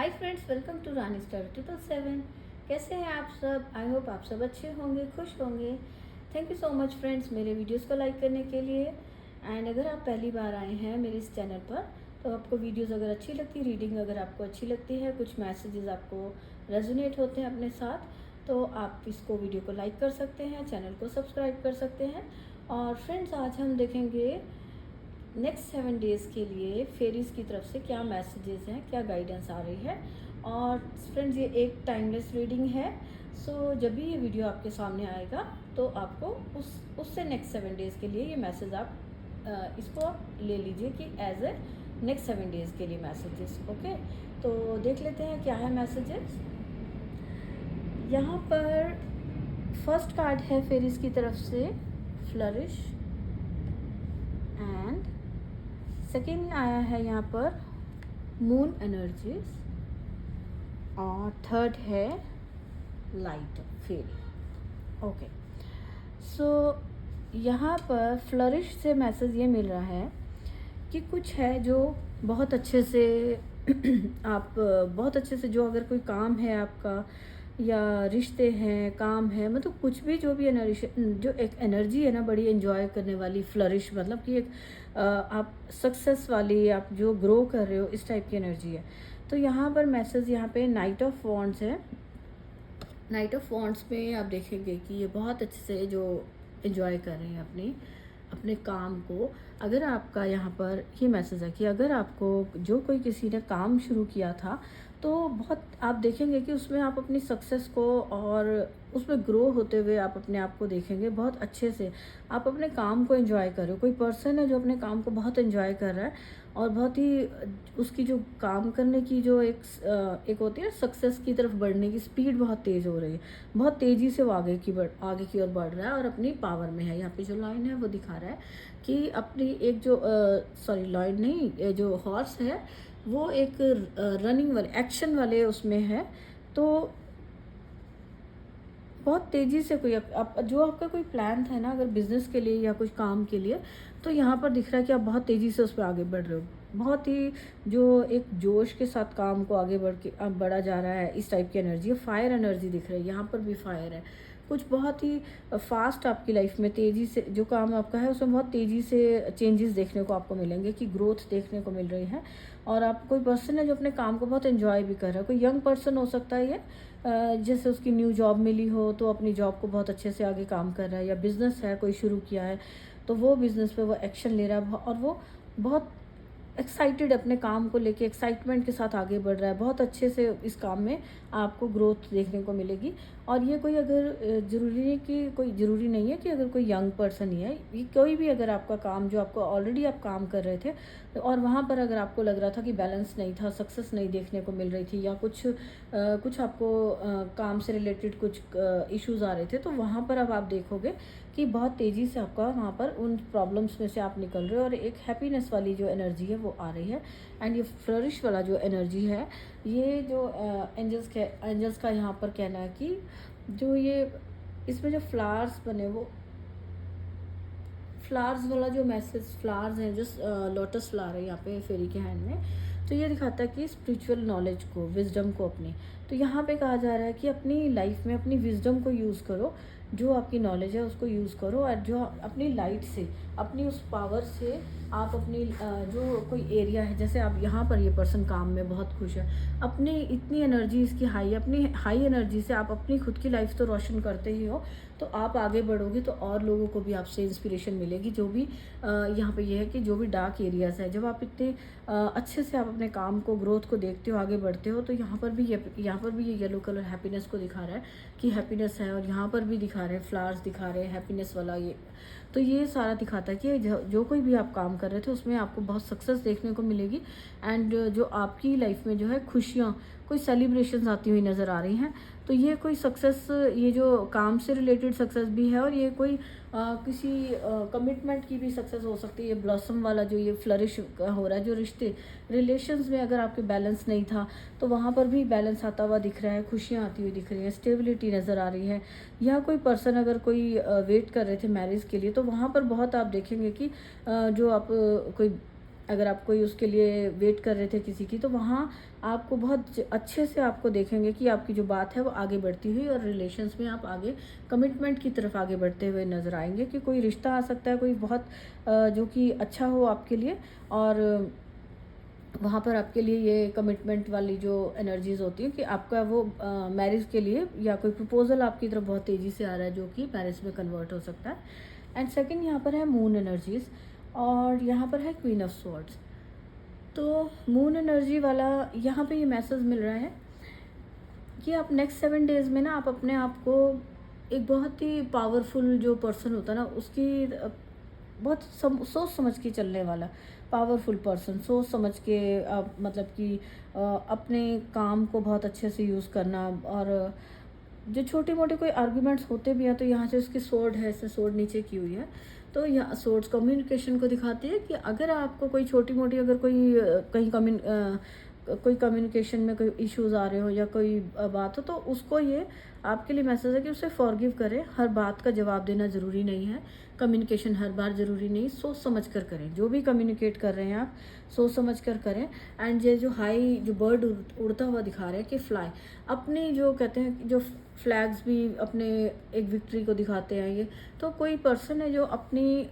Hi friends, welcome to Rani star 7। कैसे हैं आप सब? आई होप आप सब अच्छे होंगे, खुश होंगे। Thank you so much friends मेरे वीडियोस को लाइक करने के लिए। एंड अगर आप पहली बार आए हैं मेरे इस चैनल पर, तो आपको वीडियोस अगर अच्छी लगती, रीडिंग अगर आपको अच्छी लगती है, कुछ मैसेजेस आपको रेजोनेट होते हैं अपने साथ, तो आप इसको वीडियो को लाइक कर सकते हैं, चैनल को सब्सक्राइब कर सकते हैं। और फ्रेंड्स, आज हम देखेंगे नेक्स्ट 7 डेज़ के लिए फेरीज की तरफ से क्या मैसेजेस हैं, क्या गाइडेंस आ रही है। और फ्रेंड्स, ये एक टाइमलेस रीडिंग है। सो जब भी ये वीडियो आपके सामने आएगा तो आपको उससे नेक्स्ट 7 डेज़ के लिए ये मैसेज आप इसको आप ले लीजिए कि एज ए नेक्स्ट 7 डेज़ के लिए मैसेजेस। ओके, तो देख लेते हैं क्या है मैसेजेस। यहाँ पर फर्स्ट कार्ड है फेरीज की तरफ से फ्लरिश, एंड सेकेंड आया है यहाँ पर मून एनर्जीज, और थर्ड है लाइट फेरी। ओके, सो यहाँ पर फ्लरिश से मैसेज ये मिल रहा है कि कुछ है जो बहुत अच्छे से आप बहुत अच्छे से, जो अगर कोई काम है आपका या रिश्ते हैं, काम है, मतलब कुछ भी जो भी एनर्जी, जो एक एनर्जी है ना बड़ी एंजॉय करने वाली, फ्लरिश मतलब कि एक आप सक्सेस वाली, आप जो ग्रो कर रहे हो, इस टाइप की एनर्जी है। तो यहाँ पर मैसेज, यहाँ पे नाइट ऑफ वॉन्ड्स है। नाइट ऑफ वॉन्ड्स में आप देखेंगे कि ये बहुत अच्छे से जो एंजॉय कर रहे हैं अपने काम को। अगर आपका यहाँ पर ये मैसेज है कि अगर आपको जो कोई किसी ने काम शुरू किया था, तो बहुत आप देखेंगे कि उसमें आप अपनी सक्सेस को और उसमें ग्रो होते हुए आप अपने आप को देखेंगे बहुत अच्छे से। आप अपने काम को एंजॉय कर रहे हो, कोई पर्सन है जो अपने काम को बहुत एंजॉय कर रहा है, और बहुत ही उसकी जो काम करने की जो एक होती है ना, सक्सेस की तरफ बढ़ने की स्पीड बहुत तेज़ हो रही है, बहुत तेज़ी से वो आगे की ओर बढ़ रहा है और अपनी पावर में है। यहाँ पे जो लाइन है वो दिखा रहा है कि अपनी एक जो सॉरी, लाइन नहीं, जो हॉर्स है वो एक रनिंग वाले, एक्शन वाले उसमें है। तो बहुत तेज़ी से कोई जो आपका कोई प्लान था ना, अगर बिज़नेस के लिए या कुछ काम के लिए, तो यहाँ पर दिख रहा है कि आप बहुत तेज़ी से उस पर आगे बढ़ रहे हो। बहुत ही जो एक जोश के साथ काम को आगे बढ़ा जा रहा है, इस टाइप की एनर्जी है। फायर एनर्जी दिख रही है, यहाँ पर भी फायर है। कुछ बहुत ही फास्ट आपकी लाइफ में तेज़ी से जो काम आपका है उसमें बहुत तेज़ी से चेंजेस देखने को आपको मिलेंगे, कि ग्रोथ देखने को मिल रही है। और आप कोई पर्सन है जो अपने काम को बहुत एंजॉय भी कर रहा है। कोई यंग पर्सन हो सकता है ये, जैसे उसकी न्यू जॉब मिली हो तो अपनी जॉब को बहुत अच्छे से आगे काम कर रहा है, या बिज़नेस है कोई शुरू किया है तो वो बिज़नेस पे वो एक्शन ले रहा है, और वो बहुत एक्साइटेड अपने काम को लेके, एक्साइटमेंट के साथ आगे बढ़ रहा है। बहुत अच्छे से इस काम में आपको ग्रोथ देखने को मिलेगी। और ये कोई अगर ज़रूरी नहीं है कि अगर कोई यंग पर्सन ही है, ये कोई भी अगर आपका काम जो आपको ऑलरेडी आप काम कर रहे थे, और वहाँ पर अगर आपको लग रहा था कि बैलेंस नहीं था, सक्सेस नहीं देखने को मिल रही थी, या कुछ आपको काम से रिलेटेड कुछ इश्यूज़ आ रहे थे, तो वहाँ पर अब आप देखोगे कि बहुत तेज़ी से आपका वहाँ पर उन प्रॉब्लम्स में से आप निकल रहे हो, और एक हैप्पीनेस वाली जो एनर्जी है वो आ रही है। एंड ये फ्लरिश वाला जो एनर्जी है, ये जो एंजल्स का यहाँ पर कहना है कि जो ये इसमें जो फ्लावर्स बने, वो फ्लावर्स वाला जो मैसेज, फ्लावर्स हैं जो लोटस फ्लावर है यहाँ पे फेरी के हैंड में, तो ये दिखाता है कि स्पिरिचुअल नॉलेज को, विजडम को अपनी, तो यहाँ पे कहा जा रहा है कि अपनी लाइफ में अपनी विजडम को यूज़ करो, जो आपकी नॉलेज है उसको यूज़ करो, और जो अपनी लाइट से, अपनी उस पावर से आप अपनी जो कोई एरिया है, जैसे आप यहाँ पर ये पर्सन काम में बहुत खुश है, अपनी इतनी एनर्जी इसकी हाई, अपनी हाई एनर्जी से आप अपनी खुद की लाइफ तो रोशन करते ही हो, तो आप आगे बढ़ोगे तो और लोगों को भी आपसे इंस्पिरेशन मिलेगी। जो भी यहाँ पे ये है कि जो भी डार्क एरियाज़ है, जब आप इतने अच्छे से आप अपने काम को, ग्रोथ को देखते हो, आगे बढ़ते हो, तो यहाँ पर भी ये येलो कलर हैप्पीनेस को दिखा रहा है कि हैप्पीनेस है। और यहाँ पर भी दिखा रहे हैं, फ्लावर्स दिखा रहे हैं हैप्पीनेस वाला, ये तो ये सारा दिखाता है कि जो कोई भी आप काम कर रहे थे उसमें आपको बहुत सक्सेस देखने को मिलेगी। एंड जो आपकी लाइफ में जो है खुशियाँ, कोई सेलिब्रेशंस आती हुई नज़र आ रही हैं। तो ये कोई सक्सेस, ये जो काम से रिलेटेड सक्सेस भी है, और ये कोई किसी कमिटमेंट की भी सक्सेस हो सकती है। ये ब्लॉसम वाला जो ये फ्लरिश हो रहा है, जो रिलेशंस में अगर आपके बैलेंस नहीं था, तो वहाँ पर भी बैलेंस आता हुआ दिख रहा है, खुशियाँ आती हुई दिख रही हैं, स्टेबिलिटी नज़र आ रही है। या कोई पर्सन अगर कोई वेट कर रहे थे मैरिज के लिए, तो वहाँ पर बहुत आप देखेंगे कि जो आप कोई अगर आप कोई उसके लिए वेट कर रहे थे किसी की, तो वहाँ आपको बहुत अच्छे से आपको देखेंगे कि आपकी जो बात है वो आगे बढ़ती हुई, और रिलेशंस में आप आगे कमिटमेंट की तरफ आगे बढ़ते हुए नज़र आएंगे कि कोई रिश्ता आ सकता है, कोई बहुत जो कि अच्छा हो आपके लिए, और वहाँ पर आपके लिए ये कमिटमेंट वाली जो एनर्जीज होती है कि आपका वो मैरिज के लिए या कोई प्रपोजल आपकी तरफ बहुत तेज़ी से आ रहा है जो कि मैरिज में कन्वर्ट हो सकता है। एंड सेकंड यहाँ पर है मून एनर्जीज, और यहाँ पर है क्वीन ऑफ स्वॉर्ड्स। तो मून एनर्जी वाला यहाँ पे ये मैसेज मिल रहा है कि आप नेक्स्ट 7 डेज़ में ना आप अपने आप को एक बहुत ही पावरफुल जो पर्सन होता है ना उसकी बहुत सोच समझ के चलने वाला पावरफुल पर्सन, सोच समझ के मतलब कि अपने काम को बहुत अच्छे से यूज़ करना, और जो छोटे मोटे कोई आर्ग्यूमेंट्स होते भी हैं तो यहाँ से उसकी सोर्ड है, इससे सोर्ड नीचे की हुई है, तो यहाँ सोर्ड्स कम्युनिकेशन को दिखाती है कि अगर आपको कोई छोटी मोटी अगर कोई कहीं कोई कम्युनिकेशन में कोई इश्यूज आ रहे हो या कोई बात हो, तो उसको ये आपके लिए मैसेज है कि उसे फॉरगिव करें। हर बात का जवाब देना ज़रूरी नहीं है, कम्युनिकेशन हर बार ज़रूरी नहीं, सोच समझ कर करें। जो भी कम्युनिकेट कर रहे हैं आप सोच समझ कर करें। एंड ये जो हाई जो बर्ड उड़ता हुआ दिखा रहे हैं कि फ्लाई, अपनी जो कहते हैं जो फ्लैग्स भी अपने एक विक्ट्री को दिखाते हैं ये, तो कोई पर्सन है जो अपनी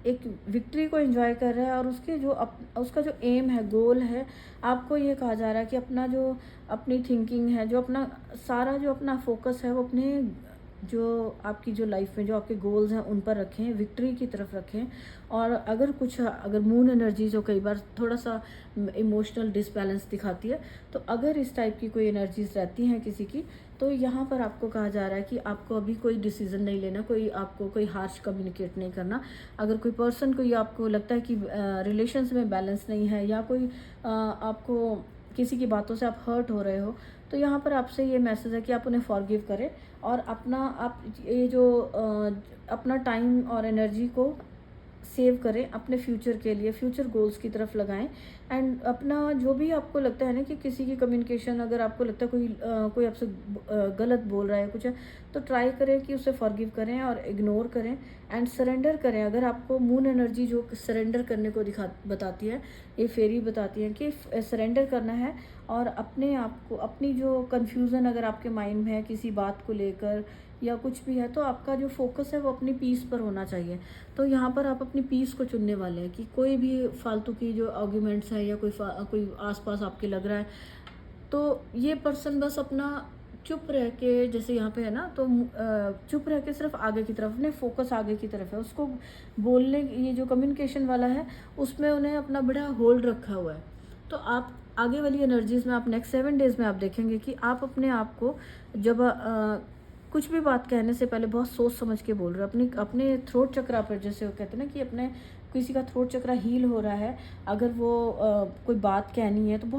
एक विक्ट्री को एंजॉय कर रहा है, और उसके जो उसका जो एम है, गोल है, आपको ये कहा जा रहा है कि अपना जो अपनी थिंकिंग है, जो अपना सारा जो अपना फोकस है वो अपने जो आपकी जो लाइफ में जो आपके गोल्स हैं उन पर रखें, विक्ट्री की तरफ रखें। और अगर मून एनर्जी जो कई बार थोड़ा सा इमोशनल डिसबैलेंस दिखाती है, तो अगर इस टाइप की कोई एनर्जीज रहती हैं किसी की, तो यहाँ पर आपको कहा जा रहा है कि आपको अभी कोई डिसीजन नहीं लेना, आपको कोई हार्श कम्युनिकेट नहीं करना। अगर कोई पर्सन कोई आपको लगता है कि रिलेशंस में बैलेंस नहीं है, या कोई आपको किसी की बातों से आप हर्ट हो रहे हो, तो यहाँ पर आपसे ये मैसेज है कि आप उन्हें फॉरगिव करें, और आप ये जो अपना टाइम और एनर्जी को सेव करें अपने फ्यूचर के लिए, फ्यूचर गोल्स की तरफ लगाएं। एंड अपना जो भी आपको लगता है ना कि किसी की कम्युनिकेशन, अगर आपको लगता है कोई आपसे गलत बोल रहा है कुछ है, तो ट्राई करें कि उसे फॉरगिव करें और इग्नोर करें एंड सरेंडर करें। अगर आपको मून एनर्जी जो सरेंडर करने को बताती है, ये फेरी बताती है कि सरेंडर करना है, और अपने आप को अपनी जो कन्फ्यूज़न अगर आपके माइंड में है किसी बात को लेकर या कुछ भी है, तो आपका जो फोकस है वो अपनी पीस पर होना चाहिए। तो यहाँ पर आप अपनी पीस को चुनने वाले हैं कि कोई भी फालतू की जो आर्ग्यूमेंट्स है या कोई आसपास आपके लग रहा है, तो ये पर्सन बस अपना चुप रह के, जैसे यहाँ पे है ना, तो चुप रह के सिर्फ आगे की तरफ, अपने फोकस आगे की तरफ है, उसको बोलने ये जो कम्युनिकेशन वाला है उसमें उन्हें अपना बड़ा होल्ड रखा हुआ है। तो आप आगे वाली एनर्जीज में आप नेक्स्ट 7 डेज़ में आप देखेंगे कि आप अपने आप को जब कुछ भी बात कहने से पहले बहुत सोच समझ के बोल रहे हो। अपने थ्रोट चक्रा पर, जैसे वो कहते हैं ना कि अपने किसी का थ्रोट चक्रा हील हो रहा है, अगर वो कोई बात कहनी है तो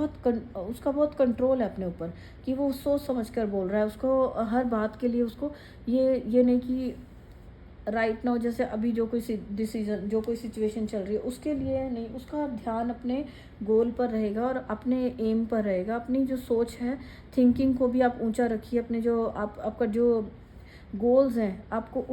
उसका बहुत कंट्रोल है अपने ऊपर, कि वो सोच समझ कर बोल रहा है। उसको हर बात के लिए उसको ये नहीं कि राइट नाउ, जैसे अभी जो कोई डिसीजन, जो कोई सिचुएशन चल रही है उसके लिए नहीं, उसका ध्यान अपने गोल पर रहेगा और अपने एम पर रहेगा। अपनी जो सोच है, थिंकिंग को भी आप ऊंचा रखिए, अपने जो आपका जो गोल्स हैं आपको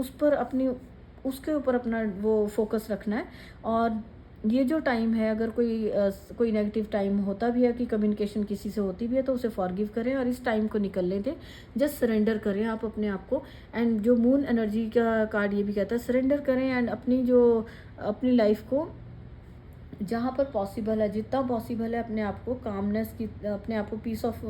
उसके ऊपर अपना वो फोकस रखना है। और ये जो टाइम है, अगर कोई नेगेटिव टाइम होता भी है कि कम्युनिकेशन किसी से होती भी है, तो उसे फॉरगिव करें और इस टाइम को निकलने दें। जस्ट सरेंडर करें आप अपने आप को। एंड जो मून एनर्जी का कार्ड ये भी कहता है सरेंडर करें, एंड अपनी लाइफ को जहाँ पर पॉसिबल है, जितना पॉसिबल है, अपने आप को कामनेस की, अपने आप को पीस ऑफ,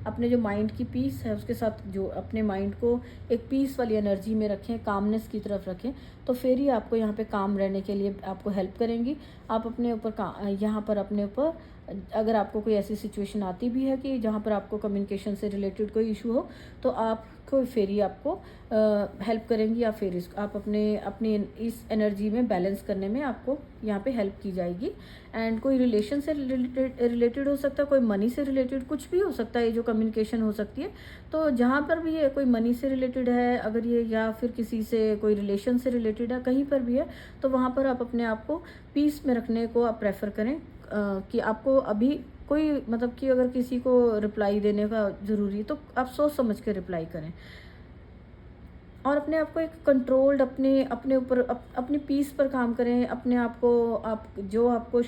अपने जो माइंड की पीस है उसके साथ जो अपने माइंड को एक पीस वाली एनर्जी में रखें, कामनेस की तरफ रखें, तो फिर ही आपको यहाँ पे काम रहने के लिए आपको हेल्प करेंगी। आप अपने ऊपर यहाँ पर अपने ऊपर, अगर आपको कोई ऐसी सिचुएशन आती भी है कि जहाँ पर आपको कम्युनिकेशन से रिलेटेड कोई इशू हो, तो आपको फेरी आपको हेल्प करेंगी, या फिर आप अपनी इस एनर्जी में बैलेंस करने में आपको यहाँ पे हेल्प की जाएगी। एंड कोई रिलेशन से रिलेटेड हो सकता है, कोई मनी से रिलेटेड, कुछ भी हो सकता है, ये जो कम्युनिकेशन हो सकती है। तो जहाँ पर भी है, कोई मनी से रिलेटेड है अगर ये, या फिर किसी से कोई रिलेशन से रिलेटेड है, कहीं पर भी है, तो वहाँ पर आप अपने आप को पीस में रखने को आप प्रेफर करें। कि आपको अभी कोई मतलब कि अगर किसी को रिप्लाई देने का ज़रूरी है तो आप सोच समझ के रिप्लाई करें। और अपने आप को एक कंट्रोल्ड अपने अपने ऊपर अपनी पीस पर काम करें। अपने आप को आप जो आपको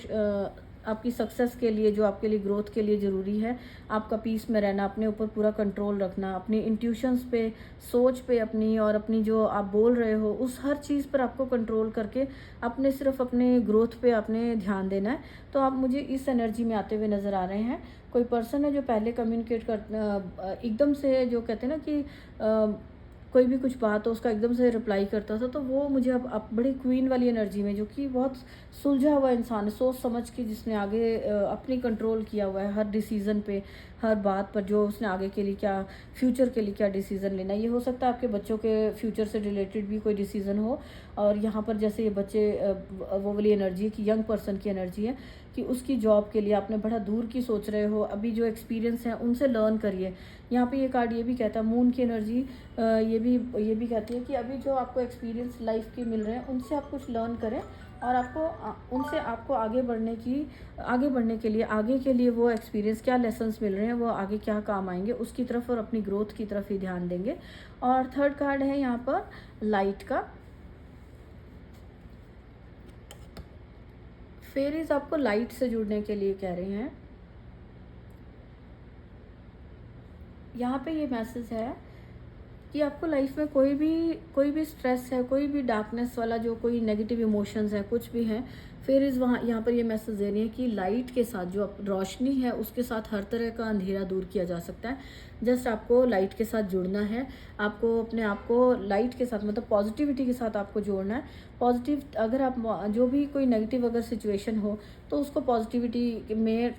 आपकी सक्सेस के लिए, जो आपके लिए ग्रोथ के लिए ज़रूरी है, आपका पीस में रहना, अपने ऊपर पूरा कंट्रोल रखना, अपनी इंट्यूशंस पे, सोच पे अपनी, और अपनी जो आप बोल रहे हो उस हर चीज़ पर आपको कंट्रोल करके अपने सिर्फ अपने ग्रोथ पे आपने ध्यान देना है। तो आप मुझे इस एनर्जी में आते हुए नज़र आ रहे हैं। कोई पर्सन है जो पहले कम्युनिकेट कर एकदम से, जो कहते हैं ना कि कोई भी कुछ बात हो उसका एकदम से रिप्लाई करता था, तो वो मुझे अब बड़ी क्वीन वाली एनर्जी में, जो कि बहुत सुलझा हुआ इंसान है, सोच समझ के जिसने आगे अपनी कंट्रोल किया हुआ है हर डिसीज़न पे, हर बात पर, जो उसने आगे के लिए क्या, फ्यूचर के लिए क्या डिसीज़न लेना है। ये हो सकता है आपके बच्चों के फ्यूचर से रिलेटेड भी कोई डिसीज़न हो। और यहाँ पर जैसे ये बच्चे वो वाली एनर्जी है कि यंग पर्सन की एनर्जी है कि उसकी जॉब के लिए आपने बड़ा दूर की सोच रहे हो, अभी जो एक्सपीरियंस है उनसे लर्न करिए। यहाँ पे ये कार्ड ये भी कहता है, मून की एनर्जी ये भी कहती है कि अभी जो आपको एक्सपीरियंस लाइफ के मिल रहे हैं उनसे आप कुछ लर्न करें, और उनसे आपको आगे बढ़ने के लिए, आगे के लिए वो एक्सपीरियंस क्या लेसन्स मिल रहे हैं, वो आगे क्या काम आएंगे उसकी तरफ और अपनी ग्रोथ की तरफ ही ध्यान देंगे। और थर्ड कार्ड है यहाँ पर लाइट का। फेरीज आपको लाइट से जुड़ने के लिए कह रहे हैं। यहाँ पे ये मैसेज है कि आपको लाइफ में कोई भी स्ट्रेस है, कोई भी डार्कनेस वाला, जो कोई नेगेटिव इमोशंस है, कुछ भी है, फिर यहाँ पर ये मैसेज दे रही है कि लाइट के साथ, जो रोशनी है उसके साथ हर तरह का अंधेरा दूर किया जा सकता है। जस्ट आपको लाइट के साथ जुड़ना है, आपको अपने आप को लाइट के साथ, मतलब पॉजिटिविटी के साथ आपको जोड़ना है। पॉजिटिव, अगर आप जो भी कोई नेगेटिव अगर सिचुएशन हो तो उसको पॉजिटिविटी में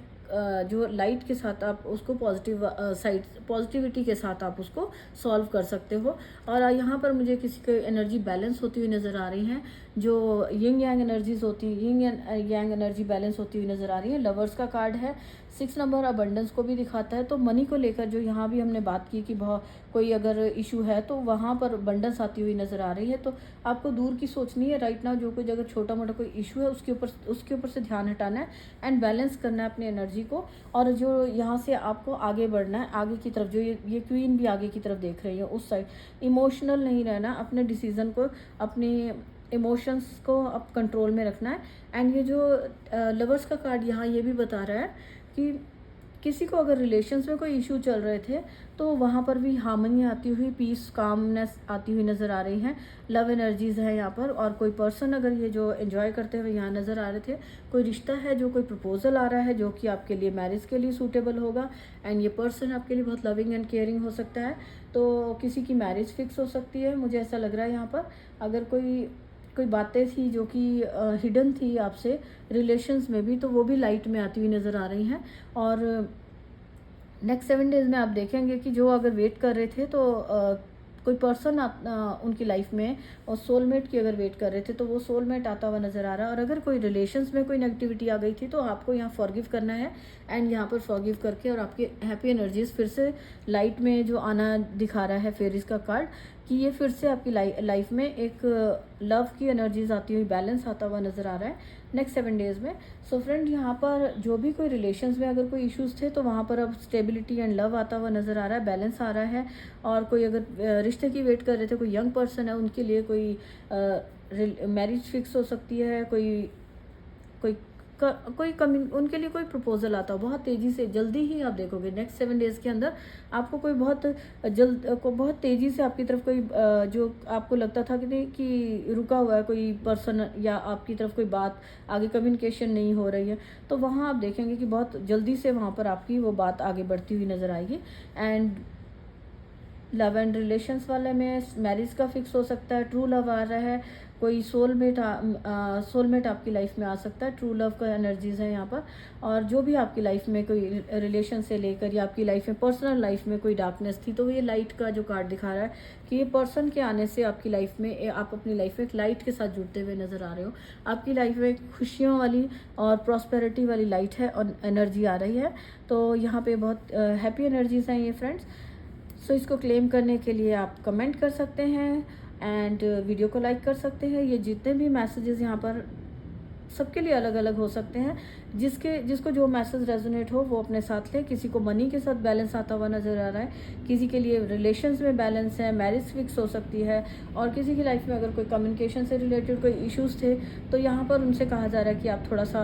जो लाइट के साथ आप उसको पॉजिटिविटी के साथ आप उसको सॉल्व कर सकते हो। और यहाँ पर मुझे किसी की एनर्जी बैलेंस होती हुई नज़र आ रही हैं, जो यिंग यांग एनर्जीज होती हैं, यिंग यांग एनर्जी बैलेंस होती हुई नज़र आ रही है। लवर्स का कार्ड है, 6 नंबर अबंडेंस को भी दिखाता है। तो मनी को लेकर जो यहाँ भी हमने बात की कि बहुत कोई अगर इशू है तो वहाँ पर अबंडेंस आती हुई नज़र आ रही है। तो आपको दूर की सोचनी है राइट नाउ, जो कुछ अगर छोटा मोटा कोई इशू है उसके ऊपर से ध्यान हटाना है एंड बैलेंस करना है अपनी एनर्जी को। और जो यहाँ से आपको आगे बढ़ना है, आगे की तरफ, जो ये क्वीन भी आगे की तरफ देख रही है उस साइड, इमोशनल नहीं रहना, अपने डिसीज़न को, अपने इमोशंस को अब कंट्रोल में रखना है। एंड ये जो लवर्स का कार्ड यहाँ ये भी बता रहा है कि किसी को अगर रिलेशंस में कोई इशू चल रहे थे तो वहाँ पर भी हार्मनी आती हुई, पीस, कामनेस आती हुई नज़र आ रही हैं। लव एनर्जीज़ है यहाँ पर। और कोई पर्सन अगर ये जो एंजॉय करते हुए यहाँ नज़र आ रहे थे, कोई रिश्ता है, जो कोई प्रपोजल आ रहा है जो कि आपके लिए मैरिज के लिए सूटेबल होगा। एंड ये पर्सन आपके लिए बहुत लविंग एंड केयरिंग हो सकता है। तो किसी की मैरिज फिक्स हो सकती है, मुझे ऐसा लग रहा है यहाँ पर। अगर कोई बातें थी जो कि हिडन थी आपसे रिलेशंस में भी, तो वो भी लाइट में आती हुई नज़र आ रही हैं। और नेक्स्ट 7 डेज़ में आप देखेंगे कि जो अगर वेट कर रहे थे तो कोई पर्सन उनकी लाइफ में, और सोलमेट की अगर वेट कर रहे थे तो वो सोलमेट आता हुआ नज़र आ रहा है। और अगर कोई रिलेशंस में कोई नेगेटिविटी आ गई थी तो आपको यहाँ फॉरगिव करना है। एंड यहाँ पर फॉरगिव करके और आपकी हैप्पी एनर्जीज फिर से लाइट में जो आना दिखा रहा है फेरिस का कार्ड, कि ये फिर से आपकी लाइफ में एक लव की एनर्जीज आती हुई, बैलेंस आता हुआ नज़र आ रहा है नेक्स्ट 7 डेज़ में। सो फ्रेंड, यहाँ पर जो भी कोई रिलेशंस में अगर कोई इश्यूज थे तो वहाँ पर अब स्टेबिलिटी एंड लव आता हुआ नज़र आ रहा है, बैलेंस आ रहा है। और कोई अगर रिश्ते की वेट कर रहे थे, कोई यंग पर्सन है, उनके लिए कोई मैरिज फिक्स हो सकती है, कोई उनके लिए कोई प्रपोजल आता हो बहुत तेज़ी से, जल्दी ही आप देखोगे नेक्स्ट 7 डेज़ के अंदर आपको कोई बहुत तेज़ी से आपकी तरफ कोई जो आपको लगता था कि नहीं कि रुका हुआ है कोई पर्सन, या आपकी तरफ कोई बात आगे कम्युनिकेशन नहीं हो रही है, तो वहाँ आप देखेंगे कि बहुत जल्दी से वहाँ पर आपकी वो बात आगे बढ़ती हुई नज़र आएगी। एंड लव एंड रिलेशंस वाले में मैरिज का फिक्स हो सकता है, ट्रू लव आ रहा है, कोई सोलमेट आपकी लाइफ में आ सकता है, ट्रू लव का एनर्जीज है यहाँ पर। और जो भी आपकी लाइफ में कोई रिलेशन से लेकर या आपकी लाइफ में पर्सनल लाइफ में कोई डार्कनेस थी, तो ये लाइट का जो कार्ड दिखा रहा है कि ये पर्सन के आने से आपकी लाइफ में, आप अपनी लाइफ में एक लाइट के साथ जुड़ते हुए नज़र आ रहे हो। आपकी लाइफ में खुशियों वाली और प्रॉस्पेरिटी वाली लाइट है और एनर्जी आ रही है। तो यहाँ पे बहुत हैप्पी एनर्जीज हैं ये फ्रेंड्स। सो इसको क्लेम करने के लिए आप कमेंट कर सकते हैं एंड वीडियो को लाइक कर सकते हैं। ये जितने भी मैसेजेस यहाँ पर सबके लिए अलग अलग हो सकते हैं। जिसको जो मैसेज रेजोनेट हो वो अपने साथ ले। किसी को मनी के साथ बैलेंस आता हुआ नज़र आ रहा है, किसी के लिए रिलेशंस में बैलेंस है, मैरिज फिक्स हो सकती है, और किसी की लाइफ में अगर कोई कम्युनिकेशन से रिलेटेड कोई इश्यूज़ थे तो यहाँ पर उनसे कहा जा रहा है कि आप थोड़ा सा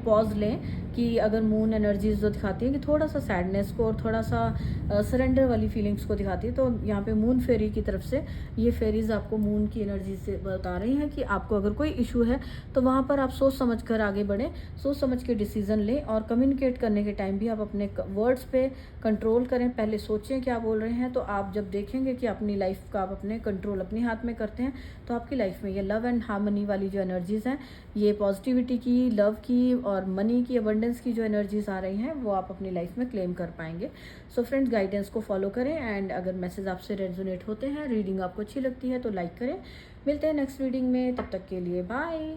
पॉज लें, कि अगर मून एनर्जीज जो दिखाती है कि थोड़ा सा सैडनेस को और थोड़ा सा सरेंडर वाली फीलिंग्स को दिखाती है, तो यहाँ पे मून फेरी की तरफ से ये फेरीज आपको मून की एनर्जी से बता रही हैं कि आपको अगर कोई इशू है तो वहाँ पर आप सोच समझ कर आगे बढ़ें, सोच समझ के डिसीजन लें, और कम्युनिकेट करने के टाइम भी आप अपने वर्ड्स पे कंट्रोल करें। पहले सोचें क्या बोल रहे हैं, तो आप जब देखेंगे कि अपनी लाइफ का आप अपने कंट्रोल अपने हाथ में करते हैं तो आपकी लाइफ में ये लव एंड हार्मनी वाली जो एनर्जीज़ हैं, ये पॉजिटिविटी की, लव की और मनी की, अबंडेंस की जो एनर्जीज आ रही हैं वो आप अपनी लाइफ में क्लेम कर पाएंगे। सो फ्रेंड्स, गाइडेंस को फॉलो करें, एंड अगर मैसेज आपसे रेजोनेट होते हैं, रीडिंग आपको अच्छी लगती है तो लाइक करें। मिलते हैं नेक्स्ट रीडिंग में, तब तक के लिए बाय।